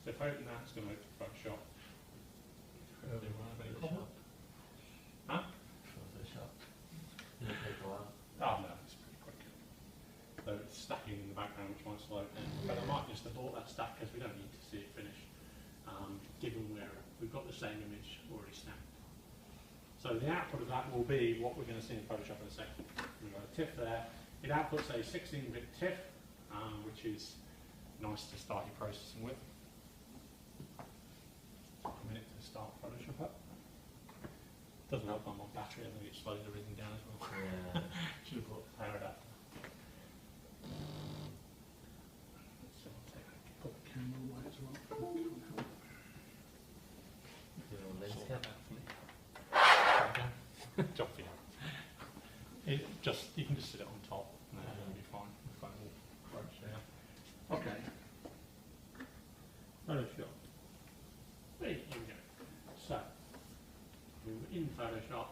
So if I open that, it's going to open Photoshop. Huh? Oh no, it's pretty quick. So it's stacking in the background, which might slow it down. But I might just abort that stack because we don't need to see it finish, given where we've got the same image already stacked. So the output of that will be what we're going to see in Photoshop in a second. We've got a TIFF there. It outputs a 16-bit TIFF, which is nice to start your processing with. A minute to start Photoshop up. Doesn't help on my battery, I think it slows everything down as well. Yeah. Should have brought the power adapter. So I'll put the camera away as well. Job for you. You can just sit it on top and it'll be fine. We've got it all approach there. Okay. Photoshop. Here we go. So, we're in Photoshop,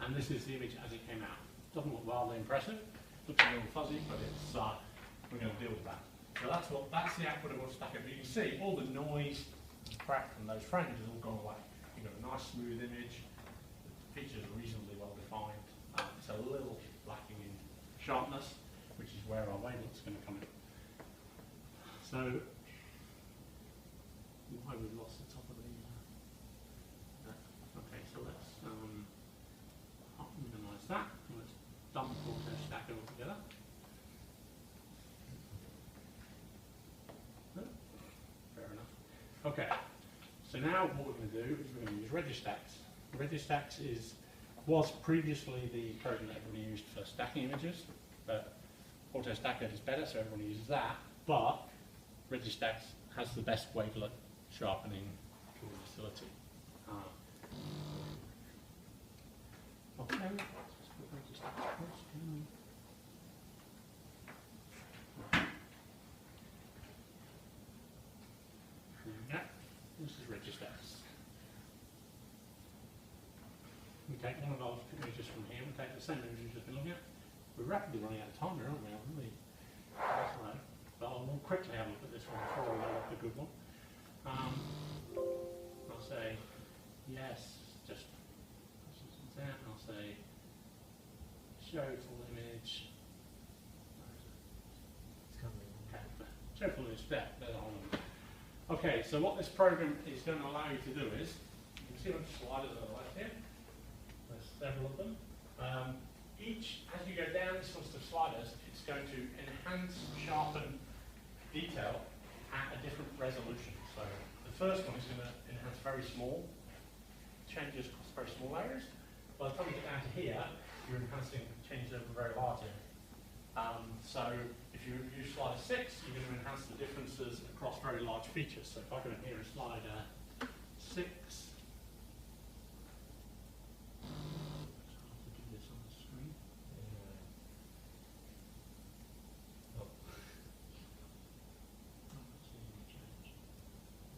and this is the image as it came out. Doesn't look wildly impressive. Looks a little fuzzy, but it's we're going to deal with that. So that's the output of our stacker. But you can see all the noise, crack from those frames has all gone away. You've got a nice smooth image. The features are reasonably well defined. It's a little lacking in sharpness, which is where our wavelength's going to come in. So, why we've lost the top of the. Okay, so let's minimize that. Let's dump auto stacker altogether. Fair enough. Okay, so now what we're going to do is we're going to use Registax. Registax was previously the program that everybody used for stacking images, but Auto Stacker is better, so everyone uses that. But Registax has the best wavelet sharpening facility. Okay, let's just put Registax first. Yeah, this is Registax. We take one of those images from here, we take the same image we've just been looking at. We're rapidly running out of time here, aren't we? Really? That's right. But I'll more quickly have a look at this one before we load up the good one. I'll say, yes, just that. I'll say, show full image. It's coming. Okay, step. There's a whole lot. Okay, so what this program is going to allow you to do is, you can see what the sliders are left here. There's several of them. Each, as you go down this list of sliders, it's going to enhance, sharpen detail at a different resolution. So the first one is going to enhance very small changes across very small areas. By the time you get down to here, you're enhancing changes over very large areas. So if you use slider 6, you're going to enhance the differences across very large features. So if I go in here and slider 6,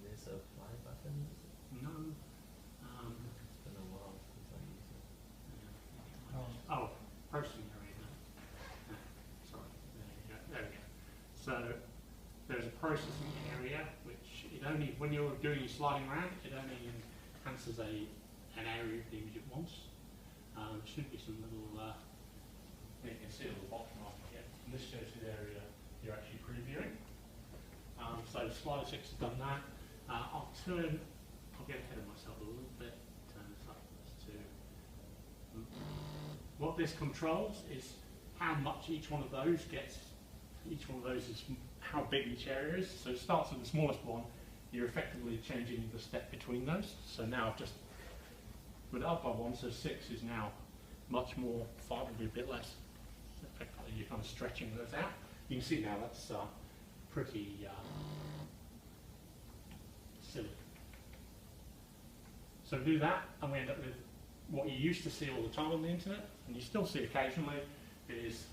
There's a play button. no. It's been a while since I used it. Oh, processing area. Sorry, there we go. So there's a processing area which it only, when you're doing your sliding around, it only enhances an area of the image at once. There should be some little, you can see a little box mark here. And this shows you the area you're actually previewing. So slider 6 has done that. I'll get ahead of myself a little bit, turn this up to. What this controls is how much each one of those gets. Each one of those is how big each area is. So it starts with the smallest one. You're effectively changing the step between those. So now I've just put it up by 1, so 6 is now much more, 5 will be a bit less. So effectively you're kind of stretching those out. You can see now that's pretty silly. So do that, and we end up with what you used to see all the time on the internet, and you still see occasionally, is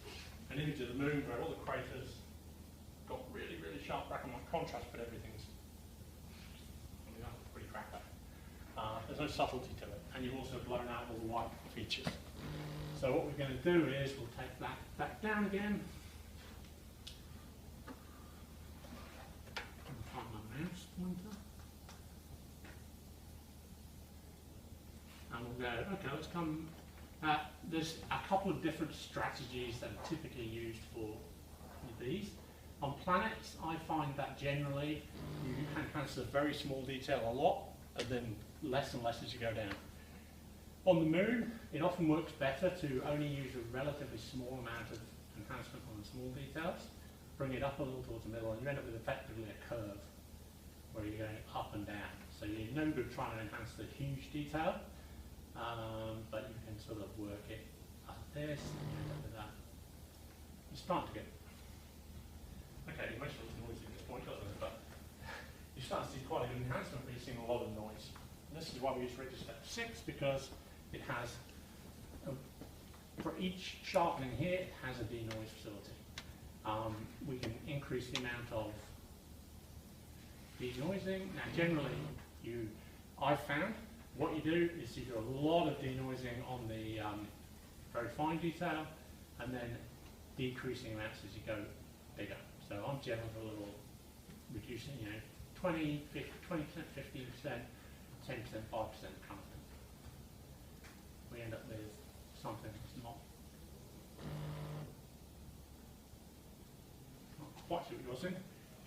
an image of the moon where all the craters got really, really sharp black and white contrast, but everything's pretty cracked up. There's no subtlety to it, and you've also blown out all the white features. So what we're going to do is we'll take that back down again. Find my mouse pointer. And we'll go, okay, let's come. There's a couple of different strategies that are typically used for these. On planets, I find that generally you enhance the very small detail a lot, and then less and less as you go down. On the moon, it often works better to only use a relatively small amount of enhancement on the small details, bring it up a little towards the middle, and you end up with effectively a curve where you're going up and down. So you're no good trying to enhance the huge detail, but you can sort of work it like this, and you end up with that. It's starting to get, okay, most of it's noisy at this point, doesn't it? But you start to see quite a good enhancement, but you're seeing a lot of noise. And this is why we use register 6, because it has, for each sharpening here, it has a denoise facility. We can increase the amount of denoising. Now generally, I've found, what you do is you do a lot of denoising on the very fine detail, and then decreasing amounts as you go bigger. So I'm generally a little reducing, 20%, 15%, 10%, 5% kind of thing. We end up with something that's not quite what you're seeing.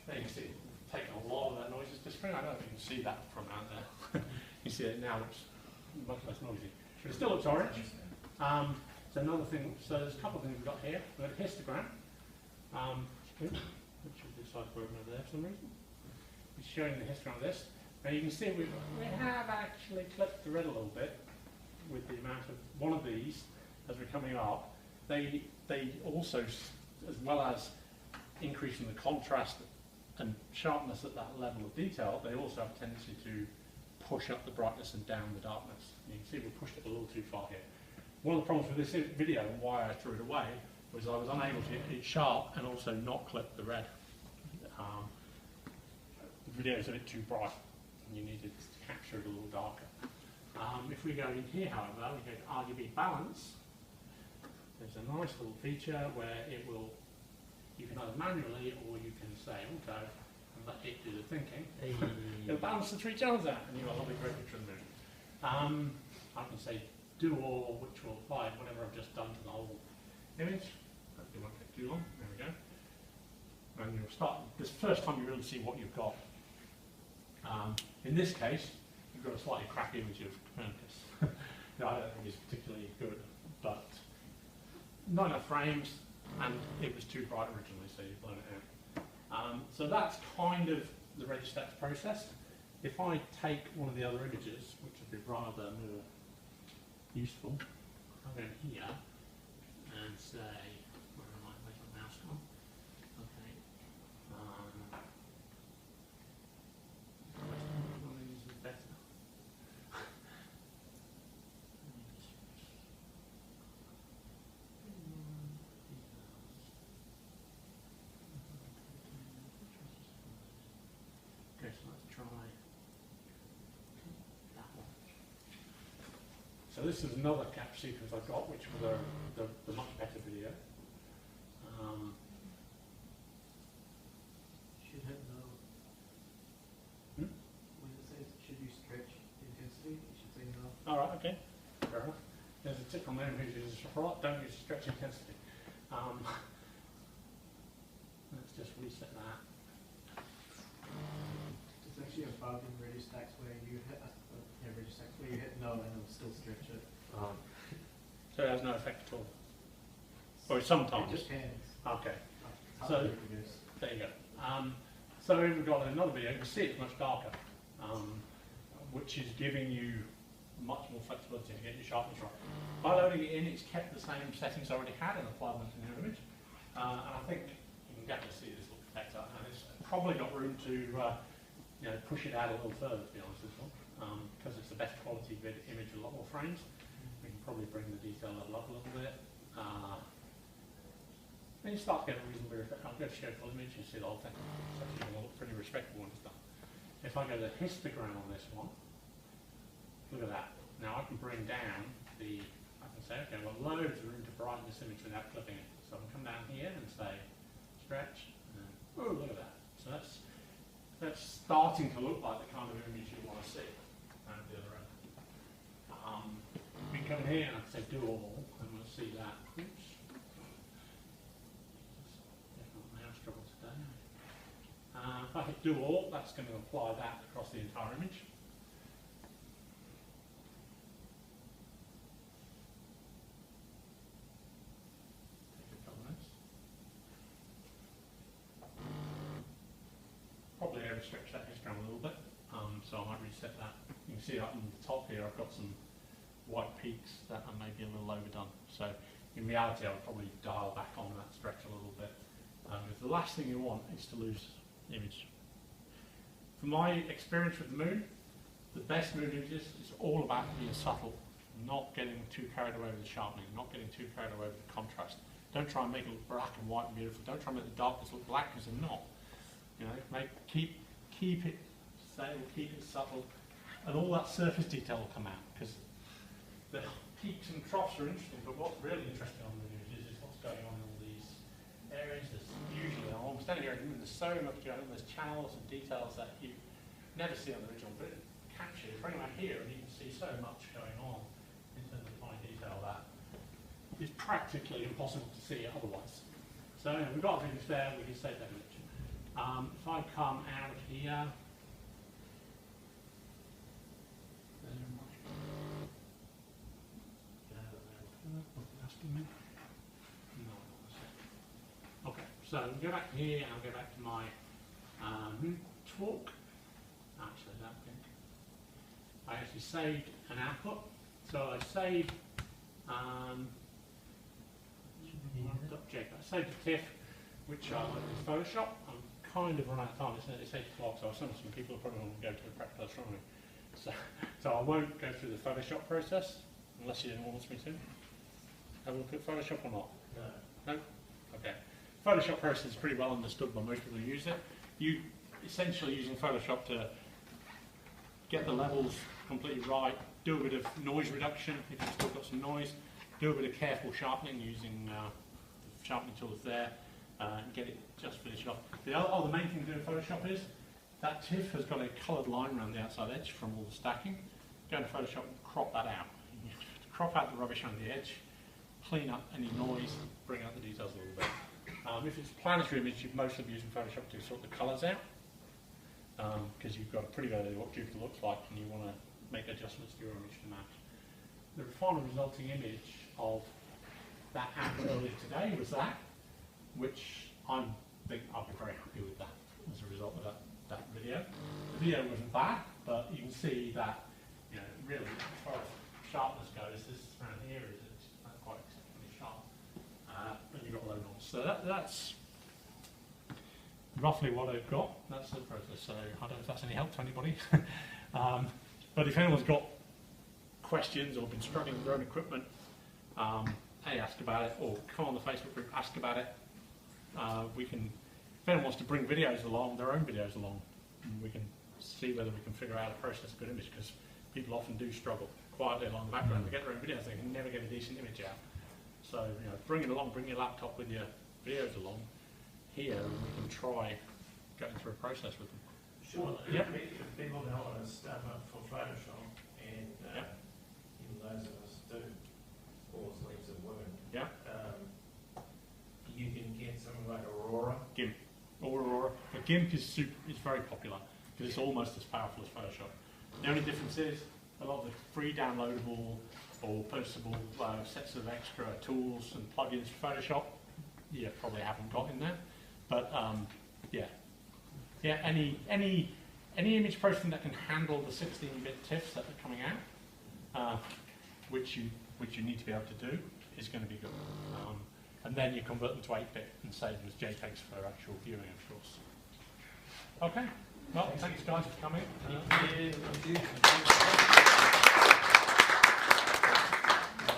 There you can see, taking a lot of that noise is disappearing. I don't know if you can see that from out there. You see it now, it's much less noisy. But it still looks orange. So another thing, so there's a couple of things we've got here. We've got a histogram, which is this side program over there for some reason. It's showing the histogram of this. Now you can see we have actually clipped the red a little bit with the amount of one of these as we're coming up. They also, as well as increasing the contrast and sharpness at that level of detail, they also have a tendency to push up the brightness and down the darkness. You can see we pushed it a little too far here. One of the problems with this video and why I threw it away was I was unable to get it sharp and also not clip the red. The video is a bit too bright and you needed to capture it a little darker. If we go in here, however, we go to RGB balance, there's a nice little feature where it will, you can either manually or you can say auto and let it do the thinking. Hey. It'll balance the 3 channels out and you've got a lovely great picture of the moon. I can say do all, which will apply whatever I've just done to the whole image. Hopefully it won't take too long. There we go. and you'll start, this first time you really see what you've got. In this case, you've got a slightly crappy image of Copernicus. No, I don't think it's particularly good, but not enough frames, and it was too bright originally, so you've blown it out. So that's kind of the Registex process. If I take one of the other images, which would be rather more useful, I'll go here and say, where am I? Where's my mouse gone? Okay. Which one is better? Okay, so let's try that one. So this is another cap sequence I got, which was the much better video. Should hit no. Hmm? When it says should you stretch intensity, it should say no. All right, okay, fair enough. There's a tip on there which is don't use stretch intensity. Let's just reset that. It's actually a bug in Registex where you hit Registex where you hit no and it'll still stretch it. So it has no effect at all. Or sometimes. It depends. Okay, How So- to reproduce. there you go. So we've got another video. You can see it's much darker, which is giving you much more flexibility to get your sharpness right. By loading it in, it's kept the same settings I already had and applied them to the new image. And I think you can definitely see this looks better. And it's probably got room to push it out a little further, to be honest with you, because it's the best quality image with a lot more frames. We can probably bring the detail level up a little bit. Then you start to get a reasonable effect. I'll go to show full image and see the whole thing. It's actually going to look pretty respectable when it's done. If I go to histogram on this one, look at that. Now I can bring down I can say, okay, well, loads of room to brighten this image without clipping it. So I can come down here and say, stretch, and then, oh, look at that. So that's starting to look like the kind of image you want to see. And the other end. We can come in here and I can say do all, and we'll see that. Oops. Definitely mouse trouble today. If I hit do all, that's going to apply that across the entire image. Take a couple minutes. Probably overstretch that histogram a little bit, so I might reset that. You can see up on the top here I've got some white peaks that are maybe a little overdone. So in reality I would probably dial back on that stretch a little bit. Because the last thing you want is to lose image. From my experience with the moon, the best moon images is all about being subtle, not getting too carried away with the sharpening, not getting too carried away with the contrast. Don't try and make it look black and white and beautiful. Don't try and make the darkness look black because they're not. You know, keep it stable, keep it subtle, and all that surface detail will come out. Because the peaks and troughs are interesting, but what's really interesting on the images is what's going on in all these areas. There's usually, I'm standing here and there's so much going on. There's channels and details that you never see on the original, but it captures. Bring them out here and you can see so much going on in terms of fine detail that is practically impossible to see otherwise. So anyway, we've got things there. We can save that image. If I come out here. Okay, so I'll go back here and I'll go back to my talk. Actually, that thing. I actually saved an output. So I saved .jpg. I saved a TIFF, which I went to Photoshop. I'm kind of run out of time. It's 8 o'clock, so some people are probably going to go to the practical astronomy. So I won't go through the Photoshop process unless you wants me to. Have a look at Photoshop or not? No. No? Okay. Photoshop process is pretty well understood by most people who use it. You essentially using Photoshop to get the levels completely right, do a bit of noise reduction if you've still got some noise, do a bit of careful sharpening using the sharpening tools there, and get it just finished off. The main thing to do in Photoshop is that TIFF has got a coloured line around the outside edge from all the stacking. Go into Photoshop and crop that out. Crop out the rubbish around the edge, clean up any noise, bring out the details a little bit. If it's a planetary image, you're mostly using Photoshop to sort the colours out, because you've got a pretty good idea what Jupiter looks like, and you want to make adjustments to your image to match. The final resulting image of that app earlier today was that, which I think I'll be very happy with that as a result of that video. The video wasn't bad, but you can see that, you know, really, as far as sharpness goes, this around here is quite exceptionally sharp. And you've got low noise. So that's roughly what I've got. That's the process. So I don't know if that's any help to anybody. But if anyone's got questions or been struggling with their own equipment, ask about it, or come on the Facebook group, ask about it. We can, if anyone wants to bring videos along, their own videos along, we can see whether we can figure out a process a good image, because people often do struggle quietly along the background. They get their own videos, they can never get a decent image out. So, you know, bring it along, bring your laptop with your videos along here, and we can try going through a process with them. Sure. Yep. If people don't want to start up for Photoshop, and Yep. even those of us do, or leaves of work, Yeah. You can get something like Aurora. GIMP. Aurora. But GIMP is very popular because it's almost as powerful as Photoshop. The only difference is a lot of the free downloadable or purchasable sets of extra tools and plugins for Photoshop, you probably haven't got in there. But yeah, any image processing that can handle the 16-bit TIFFs that are coming out, which you need to be able to do, is going to be good. And then you convert them to 8-bit and save them as JPEGs for actual viewing, of course. Okay. Well, thanks guys for coming. Thank you.